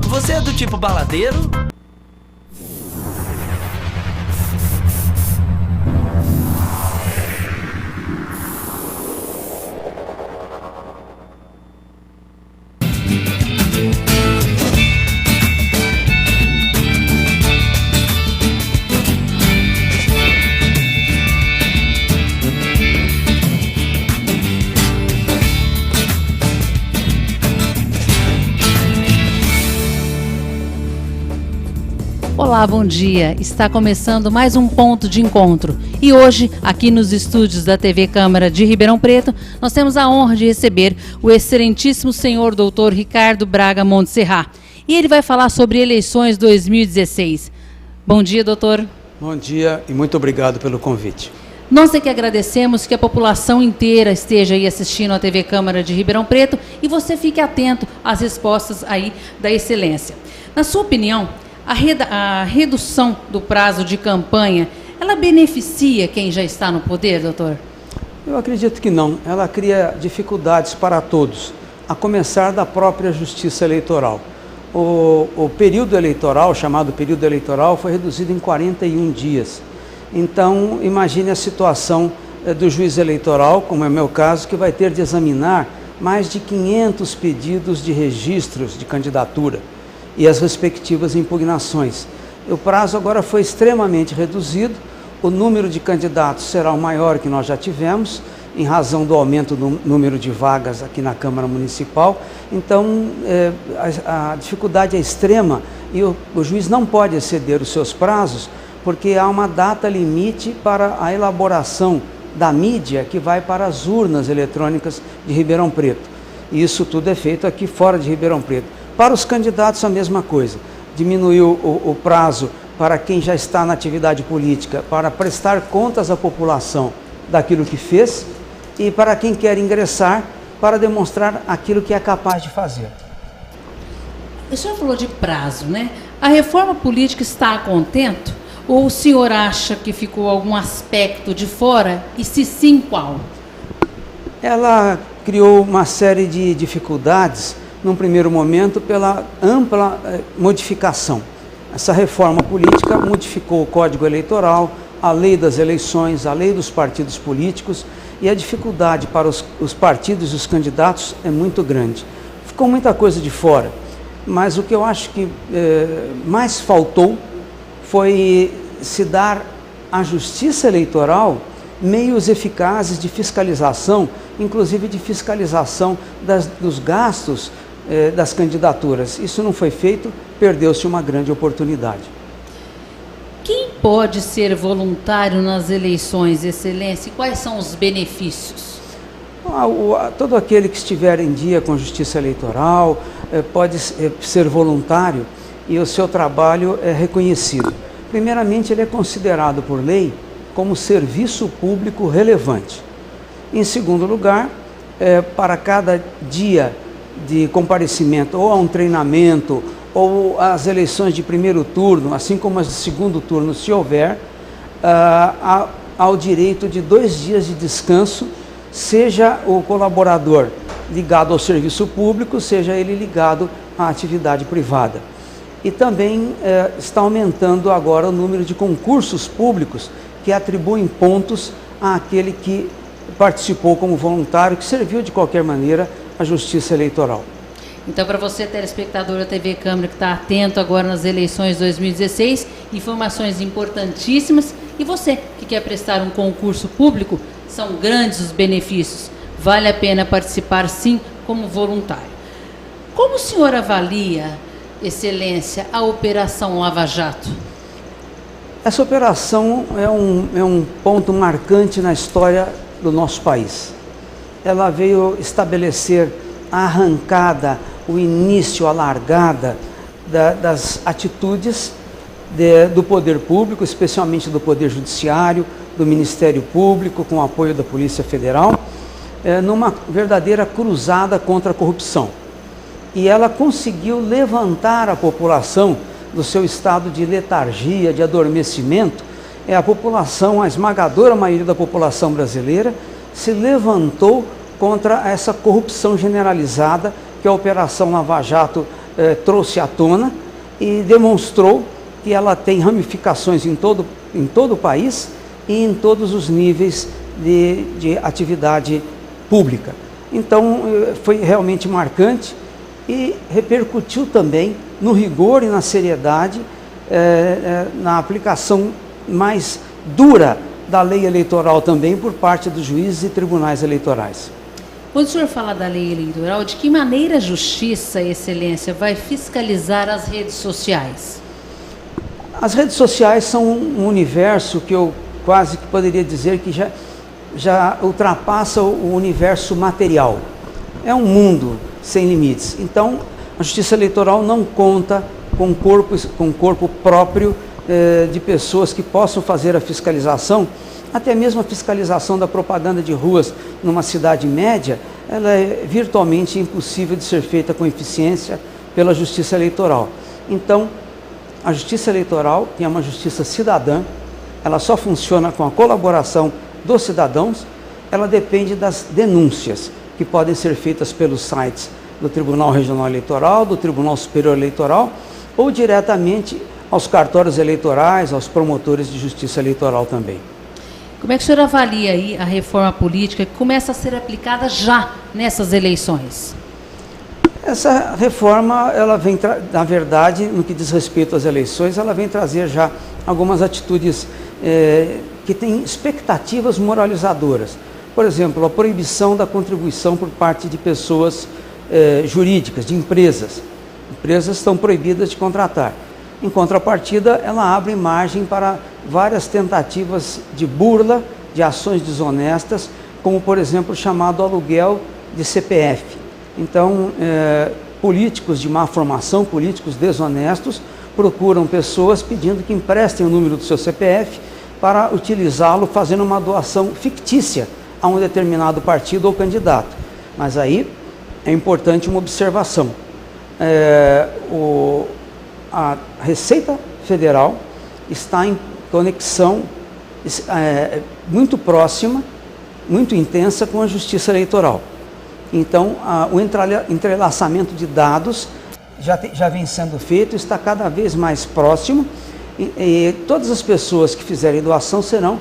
Você é do tipo baladeiro? Olá, bom dia. Está começando mais um ponto de encontro. E hoje, aqui nos estúdios da TV Câmara de Ribeirão Preto, nós temos a honra de receber o excelentíssimo senhor doutor Ricardo Braga Montserrat. E ele vai falar sobre eleições 2016. Bom dia, doutor. Bom dia e muito obrigado pelo convite. Nós é que agradecemos que a população inteira esteja aí assistindo a TV Câmara de Ribeirão Preto e você fique atento às respostas aí da excelência. Na sua opinião, a redução do prazo de campanha, ela beneficia quem já está no poder, doutor? Eu acredito que não. Ela cria dificuldades para todos, a começar da própria Justiça Eleitoral. O período eleitoral, chamado período eleitoral, foi reduzido em 41 dias. Então, imagine a situação do juiz eleitoral, como é o meu caso, que vai ter de examinar mais de 500 pedidos de registros de candidatura e as respectivas impugnações. O prazo agora foi extremamente reduzido, o número de candidatos será o maior que nós já tivemos, em razão do aumento do número de vagas aqui na Câmara Municipal. Então, a dificuldade é extrema e o juiz não pode exceder os seus prazos, porque há uma data limite para a elaboração da mídia que vai para as urnas eletrônicas de Ribeirão Preto. E isso tudo é feito aqui fora de Ribeirão Preto. Para os candidatos, a mesma coisa. Diminuiu o prazo para quem já está na atividade política para prestar contas à população daquilo que fez e para quem quer ingressar para demonstrar aquilo que é capaz de fazer. O senhor falou de prazo, né? A reforma política está a contento? Ou o senhor acha que ficou algum aspecto de fora? E se sim, qual? Ela criou uma série de dificuldades num primeiro momento pela ampla modificação. Essa reforma política modificou o Código Eleitoral, a lei das eleições, a lei dos partidos políticos, e a dificuldade para os partidos e os candidatos é muito grande. Ficou muita coisa de fora, mas o que eu acho que mais faltou foi se dar à Justiça Eleitoral meios eficazes de fiscalização, inclusive de fiscalização dos gastos das candidaturas. Isso não foi feito, perdeu-se uma grande oportunidade. Quem pode ser voluntário nas eleições, Excelência, e quais são os benefícios? Todo aquele que estiver em dia com a Justiça Eleitoral pode ser voluntário e o seu trabalho é reconhecido. Primeiramente, ele é considerado por lei como serviço público relevante. Em segundo lugar, para cada dia de comparecimento ou a um treinamento ou às eleições de primeiro turno, assim como as de segundo turno, se houver, há o direito de 2 dias de descanso, seja o colaborador ligado ao serviço público, seja ele ligado à atividade privada. E também está aumentando agora o número de concursos públicos que atribuem pontos àquele que participou como voluntário, que serviu de qualquer maneira à Justiça Eleitoral. Então, para você, telespectador da TV Câmara, que está atento agora nas eleições 2016, informações importantíssimas. E você que quer prestar um concurso público, são grandes os benefícios. Vale a pena participar, sim, como voluntário. Como o senhor avalia, Excelência, a Operação Lava Jato? Essa operação é um ponto marcante na história do nosso país. Ela veio estabelecer a arrancada, o início, a largada das atitudes do poder público, especialmente do poder judiciário, do Ministério Público, com o apoio da Polícia Federal, numa verdadeira cruzada contra a corrupção. E ela conseguiu levantar a população do seu estado de letargia, de adormecimento. A população, a esmagadora maioria da população brasileira, se levantou contra essa corrupção generalizada que a Operação Lava Jato trouxe à tona e demonstrou que ela tem ramificações em todo o país e em todos os níveis de atividade pública. Então, foi realmente marcante e repercutiu também no rigor e na seriedade, na aplicação mais dura da lei eleitoral também por parte dos juízes e tribunais eleitorais. Quando o senhor fala da lei eleitoral, de que maneira a Justiça, Excelência, vai fiscalizar as redes sociais? As redes sociais são um universo que eu quase que poderia dizer que já ultrapassa o universo material. É um mundo sem limites. Então, a Justiça Eleitoral não conta com corpo próprio de pessoas que possam fazer a fiscalização. Até mesmo a fiscalização da propaganda de ruas numa cidade média, ela é virtualmente impossível de ser feita com eficiência pela Justiça Eleitoral. Então, a Justiça Eleitoral, que é uma justiça cidadã, ela só funciona com a colaboração dos cidadãos, ela depende das denúncias que podem ser feitas pelos sites do Tribunal Regional Eleitoral, do Tribunal Superior Eleitoral ou diretamente aos cartórios eleitorais, aos promotores de justiça eleitoral também. Como é que o senhor avalia aí a reforma política que começa a ser aplicada já nessas eleições? Essa reforma, ela vem, na verdade, no que diz respeito às eleições, ela vem trazer já algumas atitudes que têm expectativas moralizadoras. Por exemplo, a proibição da contribuição por parte de pessoas jurídicas, de empresas. Empresas estão proibidas de contratar. Em contrapartida, ela abre margem para várias tentativas de burla, de ações desonestas, como, por exemplo, o chamado aluguel de CPF. Então, políticos de má formação, políticos desonestos, procuram pessoas pedindo que emprestem o número do seu CPF para utilizá-lo fazendo uma doação fictícia a um determinado partido ou candidato. Mas aí é importante uma observação. A Receita Federal está em conexão muito próxima, muito intensa com a Justiça Eleitoral. Então, o entrelaçamento de dados já vem sendo feito, está cada vez mais próximo e todas as pessoas que fizerem doação serão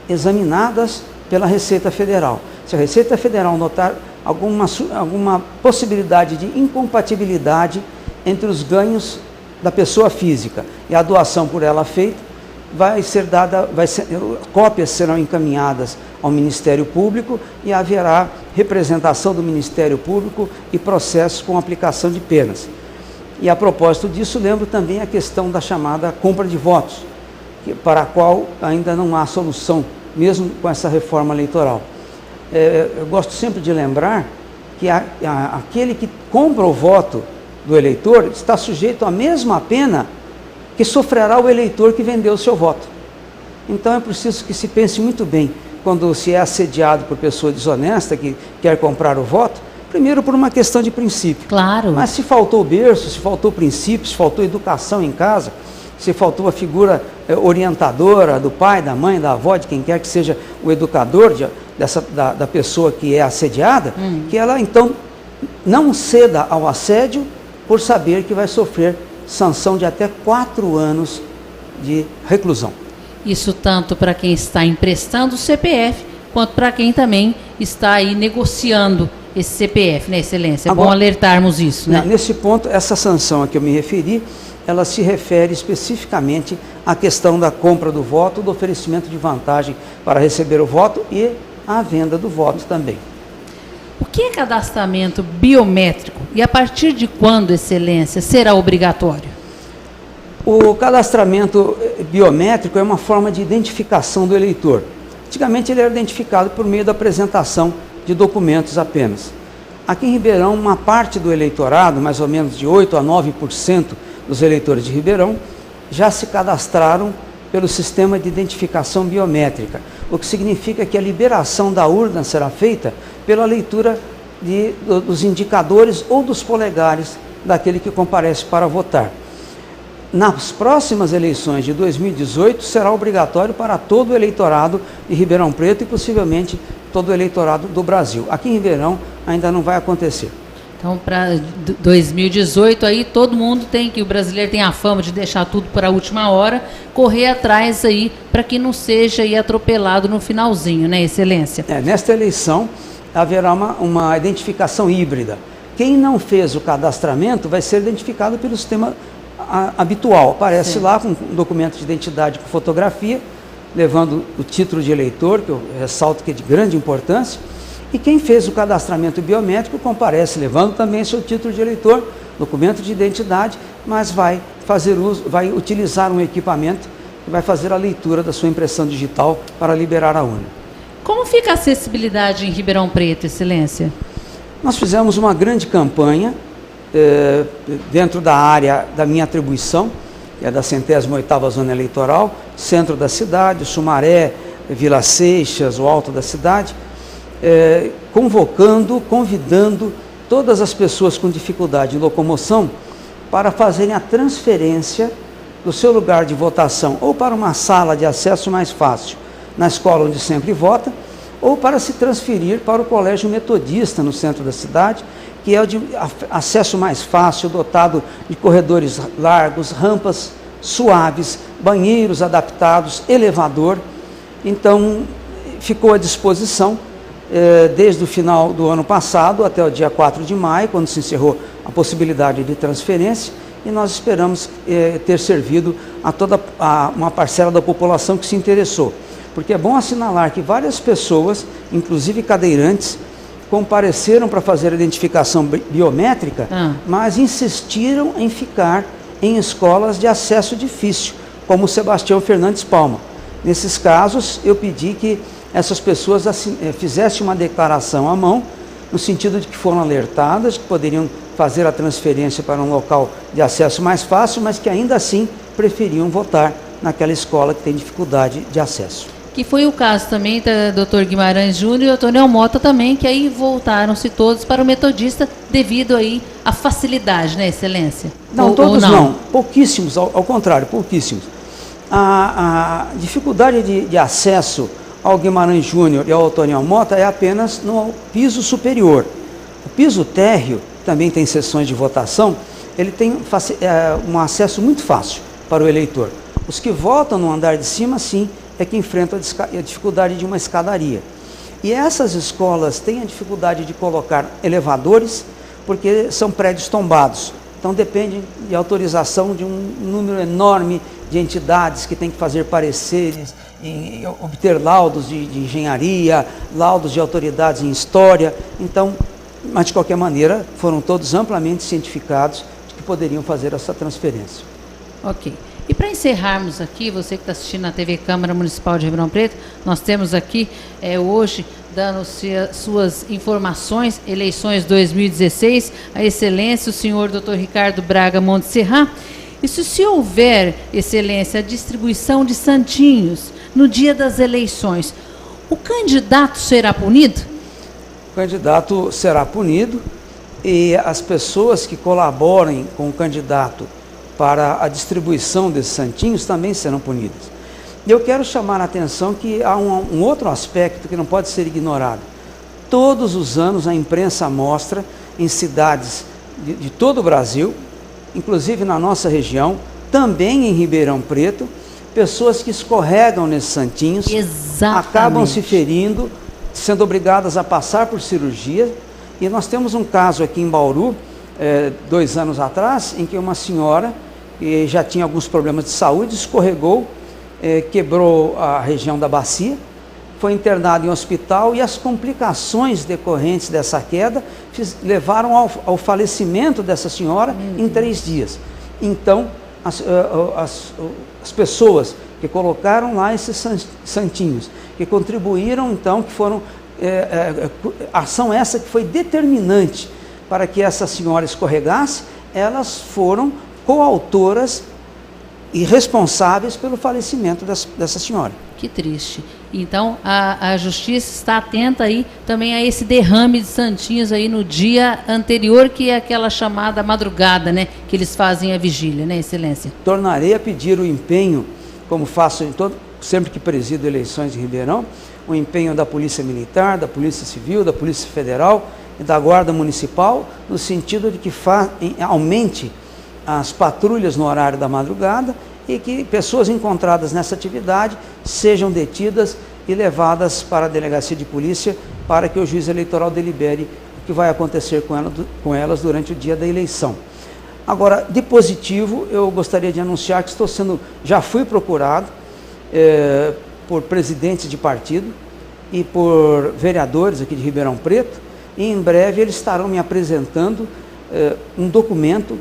examinadas pela Receita Federal. Se a Receita Federal notar alguma possibilidade de incompatibilidade entre os ganhos da pessoa física e a doação por ela feita, cópias serão encaminhadas ao Ministério Público e haverá representação do Ministério Público e processos com aplicação de penas. E a propósito disso, lembro também a questão da chamada compra de votos, para a qual ainda não há solução, mesmo com essa reforma eleitoral. Eu gosto sempre de lembrar que aquele que compra o voto do eleitor está sujeito à mesma pena que sofrerá o eleitor que vendeu o seu voto. Então é preciso que se pense muito bem quando se é assediado por pessoa desonesta que quer comprar o voto, primeiro por uma questão de princípio. Claro. Mas se faltou berço, se faltou princípio, se faltou educação em casa, se faltou a figura orientadora do pai, da mãe, da avó, de quem quer que seja o educador da pessoa que é assediada, que ela então não ceda ao assédio por saber que vai sofrer sanção de até 4 anos de reclusão. Isso tanto para quem está emprestando o CPF, quanto para quem também está aí negociando esse CPF, né, Excelência? É bom alertarmos isso, né? Nesse ponto, essa sanção a que eu me referi, ela se refere especificamente à questão da compra do voto, do oferecimento de vantagem para receber o voto e a venda do voto também. O que é cadastramento biométrico e a partir de quando, Excelência, será obrigatório? O cadastramento biométrico é uma forma de identificação do eleitor. Antigamente ele era identificado por meio da apresentação de documentos apenas. Aqui em Ribeirão, uma parte do eleitorado, mais ou menos de 8% a 9% dos eleitores de Ribeirão, já se cadastraram pelo sistema de identificação biométrica, o que significa que a liberação da urna será feita pela leitura dos indicadores ou dos polegares daquele que comparece para votar. Nas próximas eleições de 2018, será obrigatório para todo o eleitorado de Ribeirão Preto e possivelmente todo o eleitorado do Brasil. Aqui em Ribeirão ainda não vai acontecer. Então, para 2018 aí, todo mundo o brasileiro tem a fama de deixar tudo para a última hora, correr atrás aí, para que não seja aí atropelado no finalzinho, né, Excelência? Nesta eleição haverá uma identificação híbrida. Quem não fez o cadastramento vai ser identificado pelo sistema habitual. Aparece lá com um documento de identidade com fotografia, levando o título de eleitor, que eu ressalto que é de grande importância, e quem fez o cadastramento biométrico comparece levando também seu título de eleitor, documento de identidade, mas vai utilizar um equipamento que vai fazer a leitura da sua impressão digital para liberar a urna. Como fica a acessibilidade em Ribeirão Preto, Excelência? Nós fizemos uma grande campanha dentro da área da minha atribuição, que é da 108ª Zona Eleitoral, centro da cidade, Sumaré, Vila Seixas, o alto da cidade, convidando todas as pessoas com dificuldade de locomoção para fazerem a transferência do seu lugar de votação ou para uma sala de acesso mais fácil na escola onde sempre vota, ou para se transferir para o Colégio Metodista no centro da cidade, que é o de acesso mais fácil, dotado de corredores largos, rampas suaves, banheiros adaptados, elevador. Então, ficou à disposição desde o final do ano passado até o dia 4 de maio, quando se encerrou a possibilidade de transferência, e nós esperamos ter servido a toda uma parcela da população que se interessou. Porque é bom assinalar que várias pessoas, inclusive cadeirantes, compareceram para fazer a identificação biométrica, mas insistiram em ficar em escolas de acesso difícil, como o Sebastião Fernandes Palma. Nesses casos, eu pedi que essas pessoas fizessem uma declaração à mão, no sentido de que foram alertadas, que poderiam fazer a transferência para um local de acesso mais fácil, mas que ainda assim preferiam votar naquela escola que tem dificuldade de acesso. Que foi o caso também do Dr. Guimarães Júnior e o Dr. Nel Mota também, que aí voltaram-se todos para o Metodista devido aí à facilidade, né, Excelência? Não, todos não. Pouquíssimos, ao contrário, pouquíssimos. A dificuldade de acesso ao Guimarães Júnior e ao Dr. Nel Mota é apenas no piso superior. O piso térreo, também tem sessões de votação, ele tem um acesso muito fácil para o eleitor. Os que votam no andar de cima, sim, é que enfrentam a dificuldade de uma escadaria. E essas escolas têm a dificuldade de colocar elevadores, porque são prédios tombados. Então depende de autorização de um número enorme de entidades que têm que fazer pareceres, obter laudos de engenharia, laudos de autoridades em história. Então, mas de qualquer maneira, foram todos amplamente cientificados de que poderiam fazer essa transferência. Ok. E para encerrarmos aqui, você que está assistindo na TV Câmara Municipal de Ribeirão Preto, nós temos aqui hoje, dando suas informações, eleições 2016, a Excelência, o senhor Dr. Ricardo Braga Montserrat. E se houver, Excelência, a distribuição de santinhos no dia das eleições, o candidato será punido? O candidato será punido e as pessoas que colaborem com o candidato para a distribuição desses santinhos também serão punidas. E eu quero chamar a atenção que há um outro aspecto que não pode ser ignorado. Todos os anos a imprensa mostra em cidades de todo o Brasil, inclusive na nossa região, também em Ribeirão Preto, pessoas que escorregam nesses santinhos, acabam se ferindo, sendo obrigadas a passar por cirurgia. E nós temos um caso aqui em Bauru, 2 anos atrás, em que uma senhora que já tinha alguns problemas de saúde, escorregou, quebrou a região da bacia, foi internada em hospital e as complicações decorrentes dessa queda levaram ao falecimento dessa senhora em 3 dias. Então, as pessoas que colocaram lá esses santinhos, que contribuíram, então, que foram ação essa que foi determinante para que essa senhora escorregasse, elas foram coautoras e responsáveis pelo falecimento dessa senhora. Que triste. Então, a Justiça está atenta aí também a esse derrame de santinhos aí no dia anterior, que é aquela chamada madrugada, né? Que eles fazem a vigília, né, Excelência? Tornarei a pedir o empenho, como faço sempre que presido eleições em Ribeirão, o empenho da Polícia Militar, da Polícia Civil, da Polícia Federal e da Guarda Municipal, no sentido de que aumente as patrulhas no horário da madrugada e que pessoas encontradas nessa atividade sejam detidas e levadas para a delegacia de polícia para que o juiz eleitoral delibere o que vai acontecer com elas durante o dia da eleição. Agora, de positivo, eu gostaria de anunciar que já fui procurado por presidentes de partido e por vereadores aqui de Ribeirão Preto, e em breve eles estarão me apresentando um documento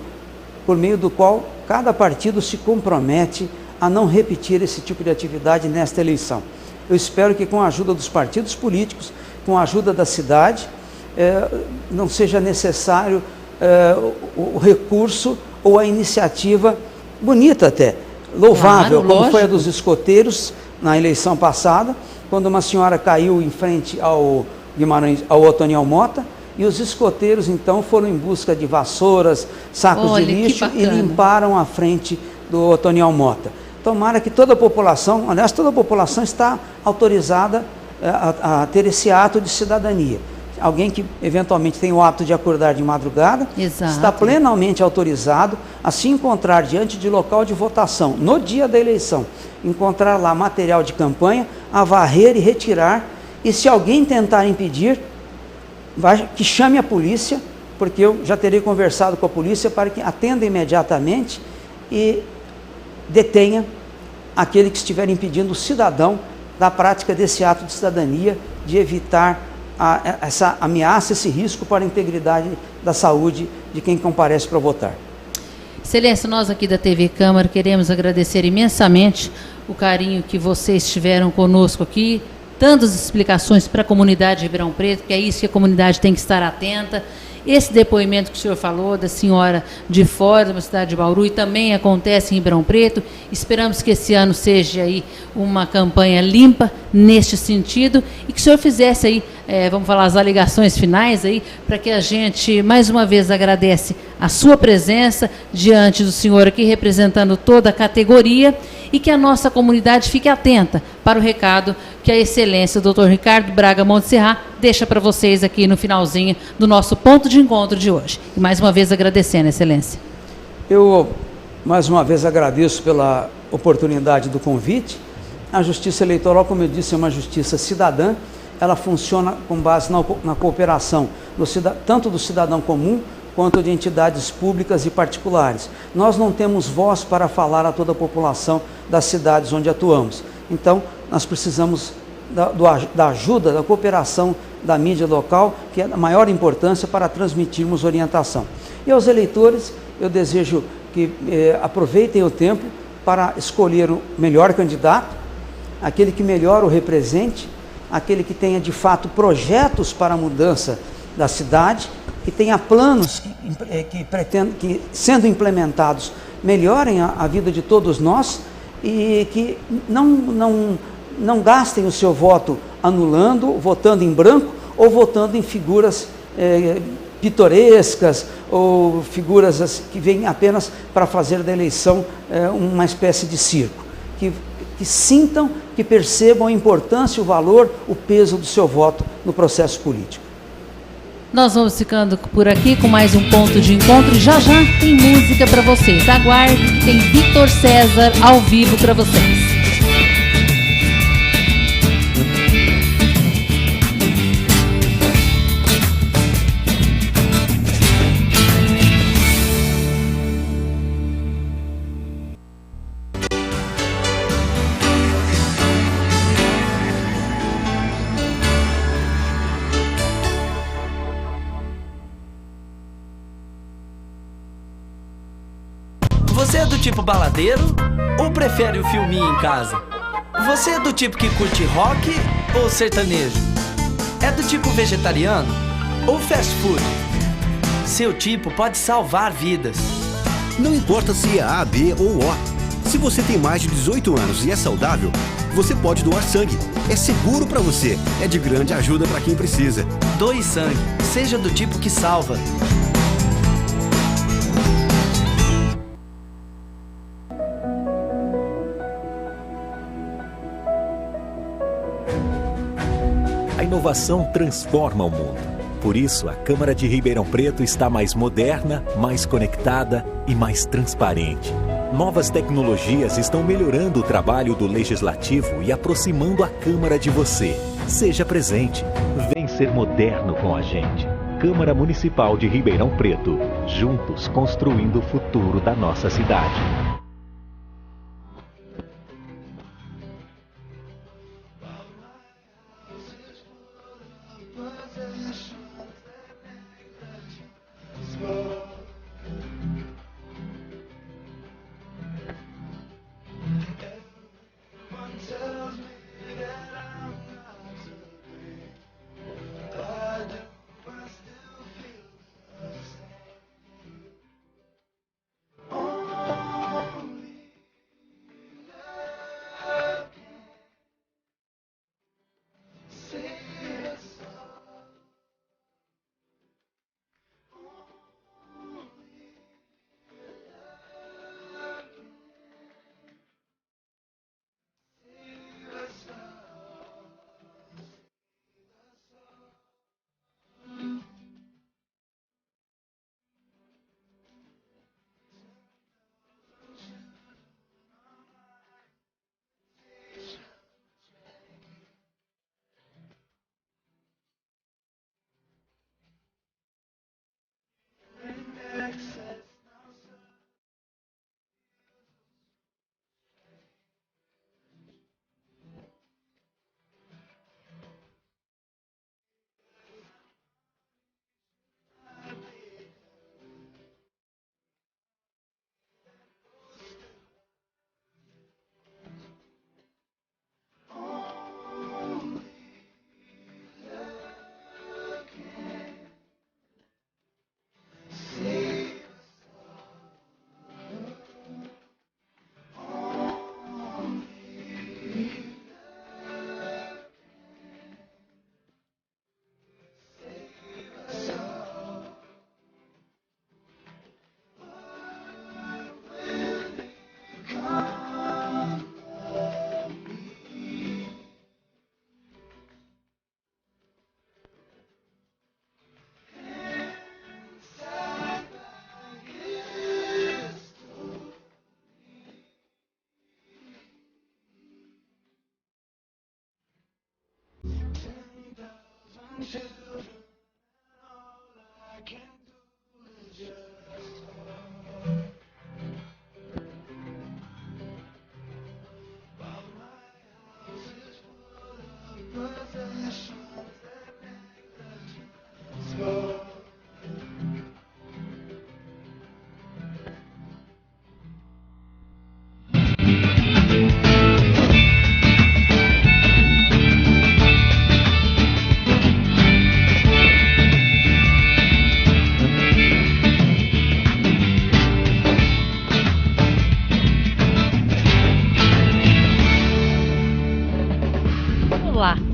por meio do qual cada partido se compromete a não repetir esse tipo de atividade nesta eleição. Eu espero que com a ajuda dos partidos políticos, com a ajuda da cidade, não seja necessário o recurso ou a iniciativa bonita até, louvável, claro, como lógico. foi a dos escoteiros na eleição passada, quando uma senhora caiu em frente ao Otoniel Mota, e os escoteiros então foram em busca de vassouras, sacos de lixo e limparam a frente do Otoniel Mota. Tomara que toda a população, aliás, toda a população está autorizada a ter esse ato de cidadania. Alguém que eventualmente tem o hábito de acordar de madrugada, Exato. está plenamente autorizado a se encontrar diante de local de votação, no dia da eleição, encontrar lá material de campanha, a varrer e retirar, e se alguém tentar impedir, que chame a polícia, porque eu já terei conversado com a polícia para que atenda imediatamente e detenha aquele que estiver impedindo o cidadão da prática desse ato de cidadania, de evitar essa ameaça, esse risco para a integridade da saúde de quem comparece para votar. Excelência, nós aqui da TV Câmara queremos agradecer imensamente o carinho que vocês tiveram conosco aqui, tantas explicações para a comunidade de Ribeirão Preto, que é isso que a comunidade tem que estar atenta. Esse depoimento que o senhor falou da senhora de fora da cidade de Bauru e também acontece em Ribeirão Preto. Esperamos que esse ano seja aí uma campanha limpa neste sentido e que o senhor fizesse aí, vamos falar, as alegações finais aí, para que a gente mais uma vez agradece a sua presença diante do senhor aqui representando toda a categoria e que a nossa comunidade fique atenta para o recado que a excelência do Dr. Ricardo Braga Montserrat deixa para vocês aqui no finalzinho do nosso ponto de encontro de hoje. E mais uma vez agradecendo, excelência. Eu mais uma vez agradeço pela oportunidade do convite. A Justiça Eleitoral, como eu disse, é uma justiça cidadã. Ela funciona com base na cooperação tanto do cidadão comum quanto de entidades públicas e particulares. Nós não temos voz para falar a toda a população das cidades onde atuamos. Então, nós precisamos da ajuda, da cooperação da mídia local, que é da maior importância para transmitirmos orientação. E aos eleitores, eu desejo que aproveitem o tempo para escolher o melhor candidato, aquele que melhor o represente, aquele que tenha de fato projetos para a mudança da cidade, que tenha planos que sendo implementados, melhorem a vida de todos nós e que não gastem o seu voto anulando, votando em branco ou votando em figuras pitorescas ou figuras que vêm apenas para fazer da eleição uma espécie de circo. Que sintam, que percebam a importância, o valor, o peso do seu voto no processo político. Nós vamos ficando por aqui com mais um ponto de encontro. Já tem música para vocês. Aguarde que tem Victor César ao vivo para vocês. Você é do tipo baladeiro ou prefere o filminho em casa? Você é do tipo que curte rock ou sertanejo? É do tipo vegetariano ou fast food? Seu tipo pode salvar vidas. Não importa se é A, B ou O. Se você tem mais de 18 anos e é saudável, você pode doar sangue. É seguro para você. É de grande ajuda para quem precisa. Doe sangue. Seja do tipo que salva. A inovação transforma o mundo. Por isso, a Câmara de Ribeirão Preto está mais moderna, mais conectada e mais transparente. Novas tecnologias estão melhorando o trabalho do Legislativo e aproximando a Câmara de você. Seja presente. Vem ser moderno com a gente. Câmara Municipal de Ribeirão Preto. Juntos construindo o futuro da nossa cidade.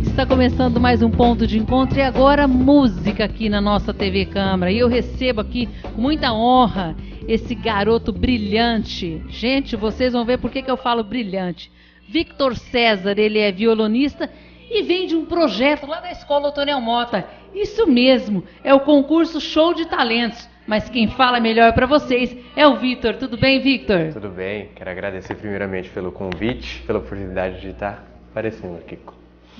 Está começando mais um ponto de encontro e agora música aqui na nossa TV Câmara. E eu recebo aqui com muita honra esse garoto brilhante. Gente, vocês vão ver por que eu falo brilhante. Victor César, ele é violonista e vem de um projeto lá da Escola Otoniel Mota. Isso mesmo, é o concurso Show de Talentos. Mas quem fala melhor para vocês é o Victor. Tudo bem, Victor? Tudo bem, quero agradecer primeiramente pelo convite, pela oportunidade de estar aparecendo aqui.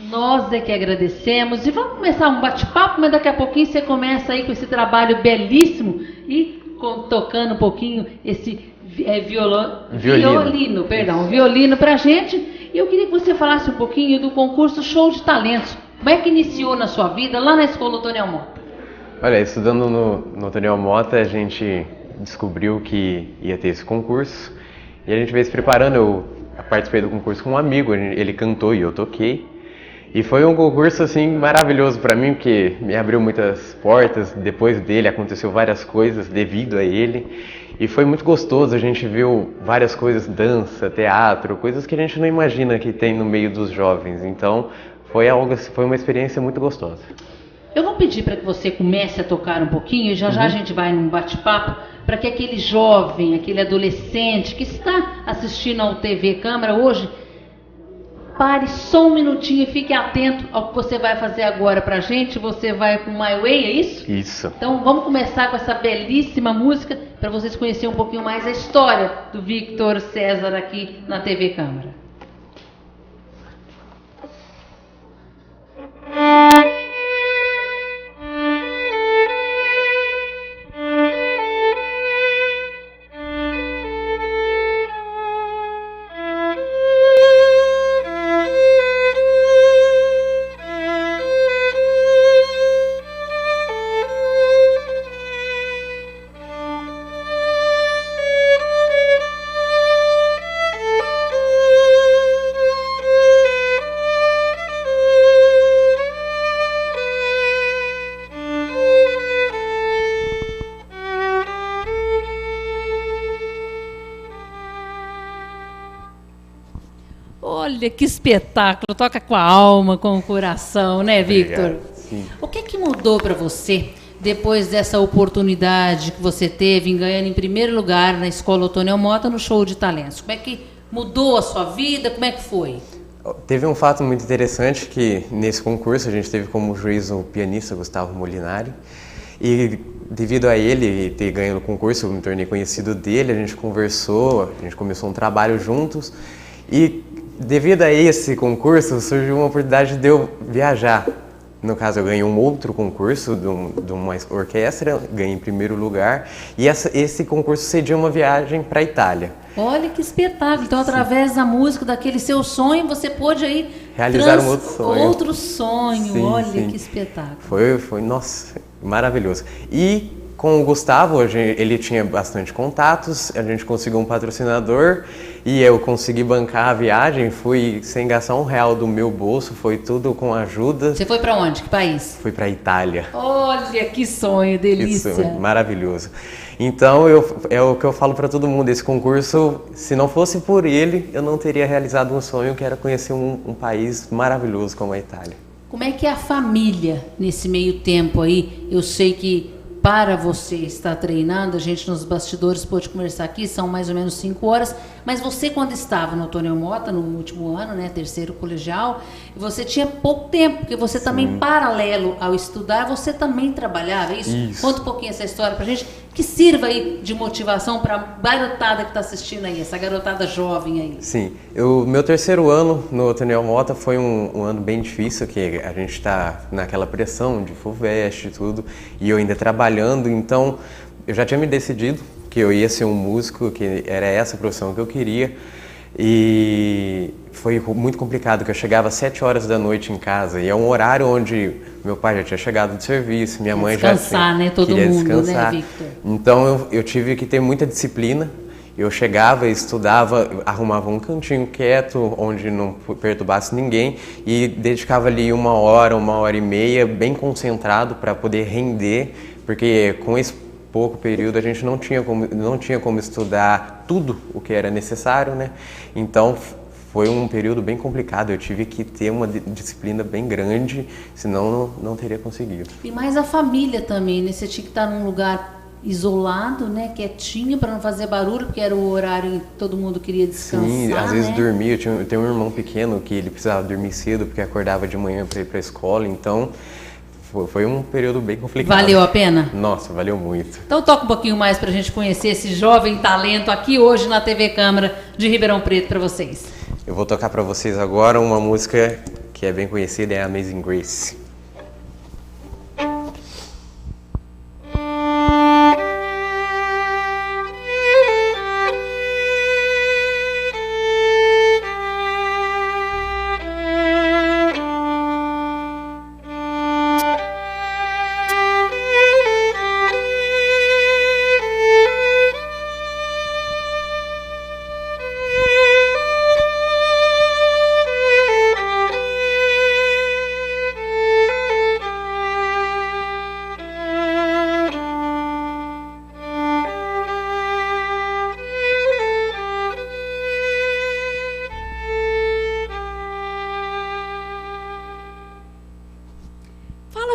Nós é que agradecemos e vamos começar um bate-papo, mas daqui a pouquinho você começa aí com esse trabalho belíssimo e tocando um pouquinho esse violino pra gente. E eu queria que você falasse um pouquinho do concurso Show de Talentos. Como é que iniciou na sua vida lá na Escola Otoniel Mota? Olha, estudando no Otoniel Mota, a gente descobriu que ia ter esse concurso e a gente veio se preparando. Eu participei do concurso com um amigo, ele cantou e eu toquei. E foi um concurso assim maravilhoso para mim, porque me abriu muitas portas. Depois dele aconteceu várias coisas devido a ele. E foi muito gostoso, a gente viu várias coisas, dança, teatro, coisas que a gente não imagina que tem no meio dos jovens. Então foi uma experiência muito gostosa. Eu vou pedir para que você comece a tocar um pouquinho e já a gente vai num bate-papo para que aquele jovem, aquele adolescente que está assistindo ao TV Câmara hoje pare só um minutinho e fique atento ao que você vai fazer agora pra gente. Você vai com My Way, é isso? Isso. Então vamos começar com essa belíssima música para vocês conhecerem um pouquinho mais a história do Victor César aqui na TV Câmara. Olha que espetáculo, toca com a alma, com o coração, né, Victor? Sim. O que mudou para você depois dessa oportunidade que você teve em ganhar em primeiro lugar na Escola Otoniel Mota no show de talentos? Como é que mudou a sua vida? Como é que foi? Teve um fato muito interessante que nesse concurso a gente teve como juiz o pianista Gustavo Molinari e devido a ele ter ganho o concurso, eu me tornei conhecido dele, a gente conversou, a gente começou um trabalho juntos e devido a esse concurso, surgiu uma oportunidade de eu viajar. No caso, eu ganhei um outro concurso de uma orquestra, ganhei em primeiro lugar, e esse concurso cedia uma viagem para a Itália. Olha que espetáculo! Então, através da música, daquele seu sonho, você pôde aí realizar um outro sonho. Outro sonho, sim, olha sim. Que espetáculo! Foi, nossa, maravilhoso. E com o Gustavo, ele tinha bastante contatos, a gente conseguiu um patrocinador e eu consegui bancar a viagem, fui sem gastar R$1 do meu bolso, foi tudo com ajuda. Você foi para onde? Que país? Fui para a Itália. Olha que sonho, delícia! Isso, maravilhoso. Então, é o que eu falo para todo mundo, esse concurso, se não fosse por ele, eu não teria realizado um sonho que era conhecer um país maravilhoso como a Itália. Como é que é a família nesse meio tempo aí? Eu sei que para você estar treinando, a gente nos bastidores pôde conversar aqui, são mais ou menos 5 horas, mas você quando estava no Otoniel Mota, no último ano, né, terceiro colegial, você tinha pouco tempo, porque você também, paralelo ao estudar, você também trabalhava, é isso? Conta um pouquinho essa história pra gente, que sirva aí de motivação para a garotada que está assistindo aí, essa garotada jovem aí. Sim, meu terceiro ano no Otoniel Mota foi um ano bem difícil, que a gente está naquela pressão de FUVEST e tudo, e eu ainda trabalhando, então eu já tinha me decidido que eu ia ser um músico, que era essa a profissão que eu queria, e foi muito complicado, que eu chegava às 7 horas da noite em casa, e é um horário onde meu pai já tinha chegado do serviço, minha mãe já né? Todo queria mundo, descansar. né, Victor? Então eu tive que ter muita disciplina. Eu chegava, estudava, arrumava um cantinho quieto, onde não perturbasse ninguém e dedicava ali 1 hora, 1h30, bem concentrado para poder render, porque com esse pouco período a gente não tinha como estudar tudo o que era necessário, né? Então foi um período bem complicado, eu tive que ter uma disciplina bem grande, senão não teria conseguido. E mais a família também, né? Você tinha que estar num lugar isolado, né, quietinho, para não fazer barulho, porque era o horário em que todo mundo queria descansar. Sim, às vezes né? dormia. Eu tenho um irmão pequeno que ele precisava dormir cedo porque acordava de manhã para ir para a escola, então foi um período bem complicado. Valeu a pena? Nossa, valeu muito. Então toca um pouquinho mais para a gente conhecer esse jovem talento aqui hoje na TV Câmara de Ribeirão Preto para vocês. Eu vou tocar para vocês agora uma música que é bem conhecida, é Amazing Grace.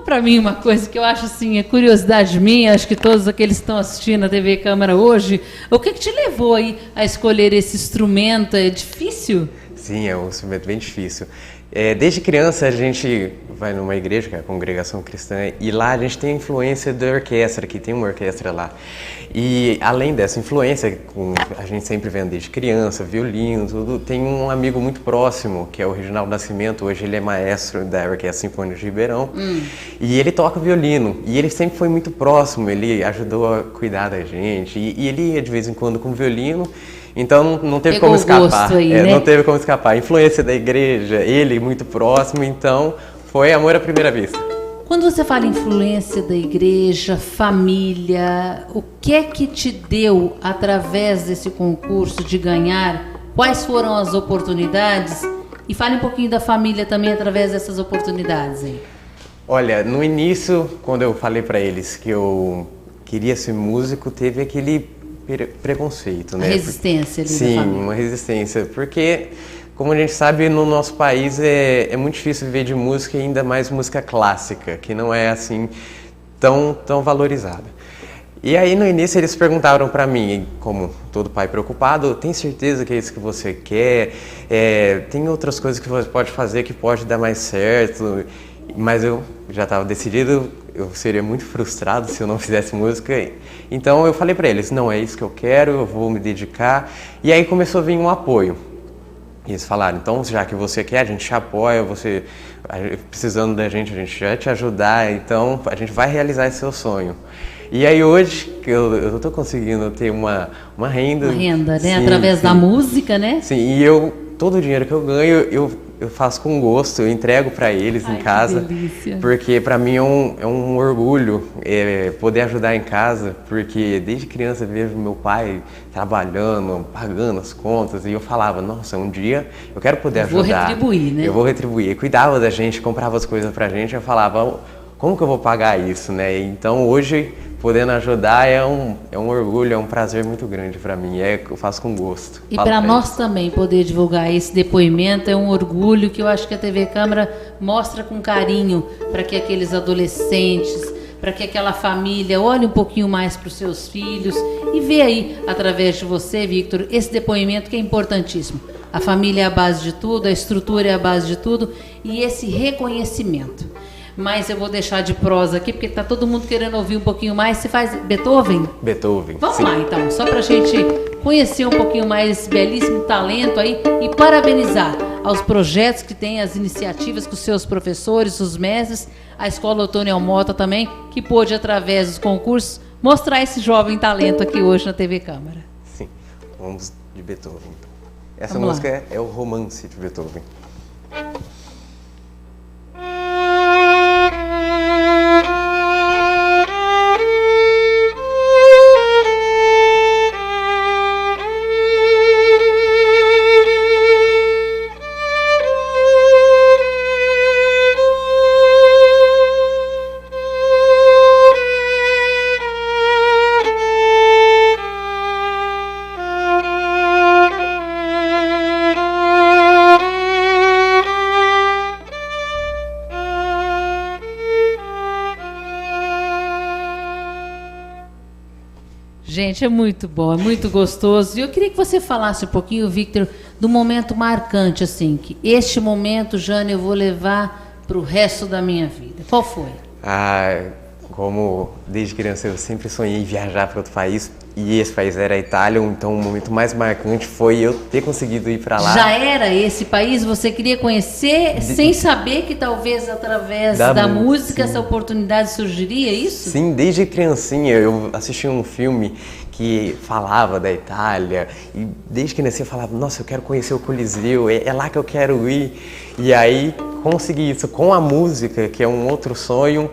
Para mim uma coisa que eu acho assim, é curiosidade minha, acho que todos aqueles que estão assistindo a TV Câmara hoje, o que te levou aí a escolher esse instrumento? É difícil? Sim, é um instrumento bem difícil. Desde criança a gente vai numa igreja, que é a Congregação Cristã, e lá a gente tem a influência da orquestra, que tem uma orquestra lá. E além dessa influência, a gente sempre vendo desde criança, violino, tudo, tem um amigo muito próximo, que é o Reginaldo Nascimento, hoje ele é maestro da Orquestra Sinfônica de Ribeirão, e ele toca violino, e ele sempre foi muito próximo, ele ajudou a cuidar da gente, e ele ia de vez em quando com violino. Então não teve como escapar, aí, né? Não teve como escapar. A influência da igreja, ele muito próximo, então foi amor à primeira vista. Quando você fala influência da igreja, família, o que é que te deu através desse concurso de ganhar? Quais foram as oportunidades? E fale um pouquinho da família também através dessas oportunidades aí. Olha, no início, quando eu falei para eles que eu queria ser músico, teve aquele preconceito, né? A resistência ali da Sim, família. uma resistência, porque como a gente sabe, no nosso país é muito difícil viver de música, e ainda mais música clássica, que não é assim tão valorizada. E aí no início eles perguntaram para mim, como todo pai preocupado, tem certeza que é isso que você quer? Tem outras coisas que você pode fazer que pode dar mais certo? Mas eu já estava decidido, eu seria muito frustrado se eu não fizesse música. Então eu falei para eles, não, é isso que eu quero, eu vou me dedicar. E aí começou a vir um apoio. E eles falaram, então já que você quer, a gente te apoia, você precisando da gente, a gente vai te ajudar, então a gente vai realizar esse seu sonho. E aí hoje, que eu estou conseguindo ter uma renda. Uma renda, né? Sim, através sim. da música, né? Sim, e todo o dinheiro que eu ganho, eu faço com gosto, eu entrego para eles em casa, que delícia. porque para mim é um orgulho poder ajudar em casa, porque desde criança eu vejo meu pai trabalhando, pagando as contas, e eu falava, nossa, um dia eu quero poder ajudar. Vou retribuir, né? Eu vou retribuir. Ele cuidava da gente, comprava as coisas pra gente, eu falava, como que eu vou pagar isso, né? Então hoje, podendo ajudar é um orgulho, é um prazer muito grande para mim, eu faço com gosto. E para nós também poder divulgar esse depoimento é um orgulho que eu acho que a TV Câmara mostra com carinho para que aqueles adolescentes, para que aquela família olhe um pouquinho mais para os seus filhos e vê aí, através de você, Victor, esse depoimento que é importantíssimo. A família é a base de tudo, a estrutura é a base de tudo e esse reconhecimento. Mas eu vou deixar de prosa aqui, porque está todo mundo querendo ouvir um pouquinho mais. Você faz Beethoven? Beethoven. Vamos sim. lá, então, só para a gente conhecer um pouquinho mais esse belíssimo talento aí e parabenizar aos projetos que tem, as iniciativas com os seus professores, os mestres, a Escola Otônio Mota também, que pôde, através dos concursos, mostrar esse jovem talento aqui hoje na TV Câmara. Sim, vamos de Beethoven. Então. Essa Vamos música é o Romance de Beethoven. Gente, é muito bom, é muito gostoso. E eu queria que você falasse um pouquinho, Victor, do momento marcante, assim, que este momento, Jane, eu vou levar para o resto da minha vida. Qual foi? Como desde criança eu sempre sonhei em viajar para outro país, e esse país era a Itália, então o momento mais marcante foi eu ter conseguido ir para lá. Já era esse país? Você queria conhecer sem saber que talvez através da música essa oportunidade surgiria, é isso? Sim, desde criancinha eu assisti um filme que falava da Itália, e desde criança eu falava, nossa, eu quero conhecer o Coliseu, é lá que eu quero ir. E aí consegui isso com a música, que é um outro sonho.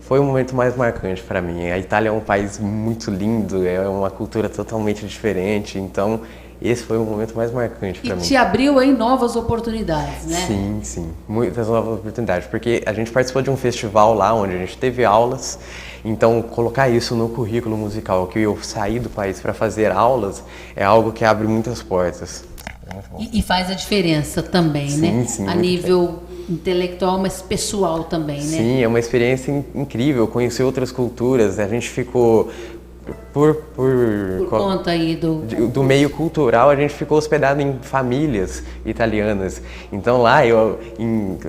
Foi o momento mais marcante para mim. A Itália é um país muito lindo, é uma cultura totalmente diferente, então esse foi o momento mais marcante para mim. E te abriu aí novas oportunidades, né? Sim, sim, muitas novas oportunidades, porque a gente participou de um festival lá onde a gente teve aulas, então colocar isso no currículo musical, que eu saí do país para fazer aulas, é algo que abre muitas portas. E faz a diferença também, sim, né? Sim, a nível intelectual, mas pessoal também, né? Sim, é uma experiência incrível, conhecer outras culturas. A gente ficou Por conta aí do meio cultural, a gente ficou hospedado em famílias italianas. Então lá,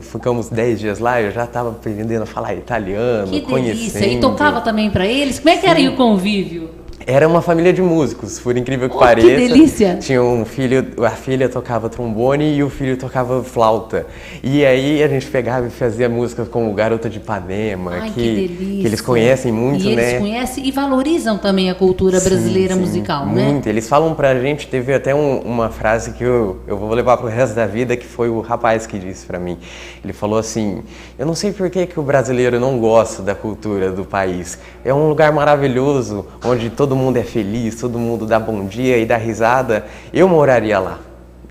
ficamos 10 dias lá, eu já estava aprendendo a falar italiano, que delícia! conhecendo. E tocava também para eles? Como é que era aí o convívio? Era uma família de músicos, por incrível que Oh, pareça. que delícia! Tinha um filho, a filha tocava trombone e o filho tocava flauta. E aí a gente pegava e fazia músicas como Garota de Ipanema, Ai, que eles conhecem muito, e né? eles conhecem e valorizam também a cultura brasileira musical, né? Muito. Eles falam pra gente, teve até uma frase que eu vou levar pro resto da vida, que foi o rapaz que disse pra mim. Ele falou assim, eu não sei por que o brasileiro não gosta da cultura do país. É um lugar maravilhoso, onde todo mundo é feliz, todo mundo dá bom dia e dá risada. Eu moraria lá.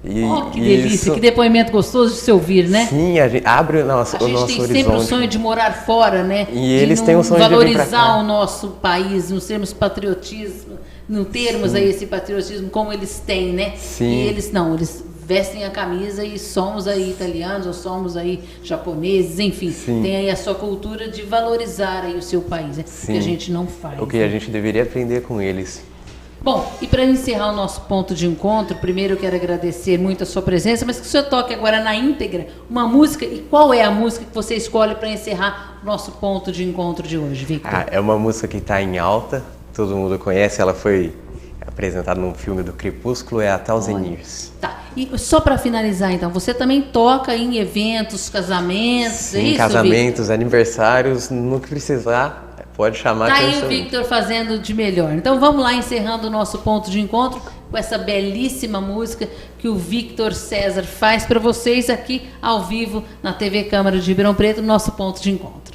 Que delícia, que depoimento gostoso de se ouvir, né? Sim, a gente abre o nosso horizonte. A gente tem sempre o sonho de morar fora, né? E eles têm o sonho de vir pra cá. Valorizar o nosso país, nos termos patriotismo, no termos aí esse patriotismo como eles têm, né? Sim. E eles não, eles vestem a camisa e somos aí italianos ou somos aí japoneses, enfim, tem aí a sua cultura de valorizar aí o seu país, né? O que a gente não faz. O que a gente deveria aprender com eles. Bom, e para encerrar o nosso ponto de encontro, primeiro eu quero agradecer muito a sua presença, mas que o senhor toque agora na íntegra uma música, e qual é a música que você escolhe para encerrar o nosso ponto de encontro de hoje, Victor? É uma música que está em alta, todo mundo conhece, ela foi apresentada num filme do Crepúsculo, é a Thousand Years. Tá, e só para finalizar então, você também toca em eventos, casamentos, é isso, casamentos, Victor? Aniversários, no que precisar, pode chamar. Tá aí o Victor fazendo de melhor. Então vamos lá, encerrando o nosso ponto de encontro com essa belíssima música que o Victor César faz para vocês aqui ao vivo na TV Câmara de Ribeirão Preto, no nosso ponto de encontro.